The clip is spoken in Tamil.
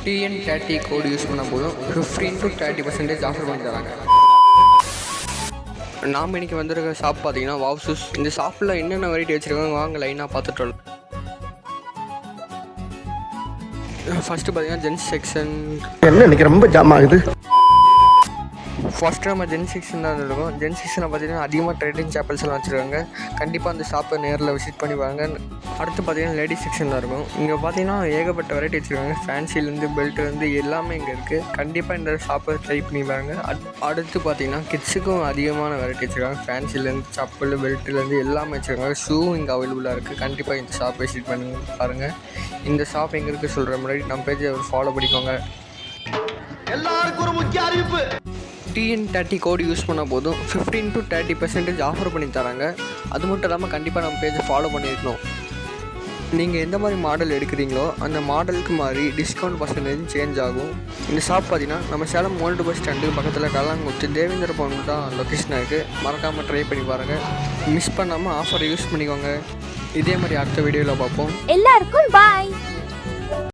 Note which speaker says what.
Speaker 1: TN30 கோடு யூஸ் பண்ணால் போதும் 15 to 30% ஆஃபர் பண்ணி தராங்க. நாம் இன்றைக்கி வந்திருக்க ஷாப் பார்த்தீங்கன்னா வாவ்சூஸ். இந்த ஷாப்பில் என்னென்ன வெரைட்டி வச்சுருக்காங்க வாங்க லைனாக பார்த்துட்டு வரலாம். ஃபஸ்ட்டு பார்த்தீங்கன்னா ஜென்ஸ் செக்ஷன்.
Speaker 2: என்ன இன்றைக்கி ரொம்ப ஜாம் ஆகுது.
Speaker 1: ஃபஸ்ட்டு நம்ம ஜென்ஸ் செக்ஷன் தான் இருக்கும். ஜென்ஸ் செக்ஷனில் பார்த்தீங்கன்னா அதிகமாக ட்ரெண்டிங் சாப்பல்ஸ் எல்லாம் வச்சுருக்காங்க. கண்டிப்பாக அந்த ஷாப்பை நேரில் விசிட் பண்ணி வாங்க. அடுத்து பார்த்தீங்கன்னா லேடிஸ் செக்ஷன் தான் இருக்கும். இங்கே பார்த்தீங்கன்னா ஏகப்பட்ட வெரைட்டி வச்சுருக்காங்க. ஃபேன்சிலேருந்து பெல்ட்லேருந்து எல்லாமே இங்கே இருக்குது. கண்டிப்பாக இந்த ஷாப்பை ட்ரை பண்ணி வாங்க. அடுத்து பார்த்தீங்கன்னா கிட்ஸுக்கும் அதிகமான வெரைட்டி வச்சுருக்காங்க. ஃபேன்சிலேருந்து சப்பல் பெல்ட்லேருந்து எல்லாமே வச்சுருக்காங்க. ஷூவும் இங்கே அவைலபிளாக இருக்குது. கண்டிப்பாக இந்த ஷாப் விசிட் பண்ணி பாருங்கள். இந்த ஷாப் எங்கே இருக்குது சொல்கிற முன்னாடி நம்ம பேஜை ஃபாலோ பண்ணிக்கோங்க.
Speaker 2: எல்லாருக்கும் ஒரு முக்கிய அறிவிப்பு.
Speaker 1: TN30 கோடு யூஸ் பண்ணால் போதும் 15 to 30% ஆஃபர் பண்ணி தராங்க. அது மட்டும் இல்லாமல் கண்டிப்பாக நம்ம பேஜை ஃபாலோ பண்ணியிருக்கணும். நீங்கள் எந்த மாதிரி மாடல் எடுக்கிறீங்களோ அந்த மாடலுக்கு மாதிரி டிஸ்கவுண்ட் பர்சன்டேஜ் சேஞ்ச் ஆகும். இந்த ஷாப் பார்த்தீங்கன்னா நம்ம சேலம் ஓல்டு பஸ் ஸ்டாண்டு பக்கத்தில் கல்லாங்குச்சி தேவேந்திர பவன் தான் லொக்கேஷனாக இருக்குது. மறக்காமல் ட்ரை பண்ணி பாருங்கள். மிஸ் பண்ணாமல் ஆஃபரை யூஸ் பண்ணிக்கோங்க. இதே மாதிரி அடுத்த வீடியோவில் பார்ப்போம்.
Speaker 3: எல்லாருக்கும் பாய்.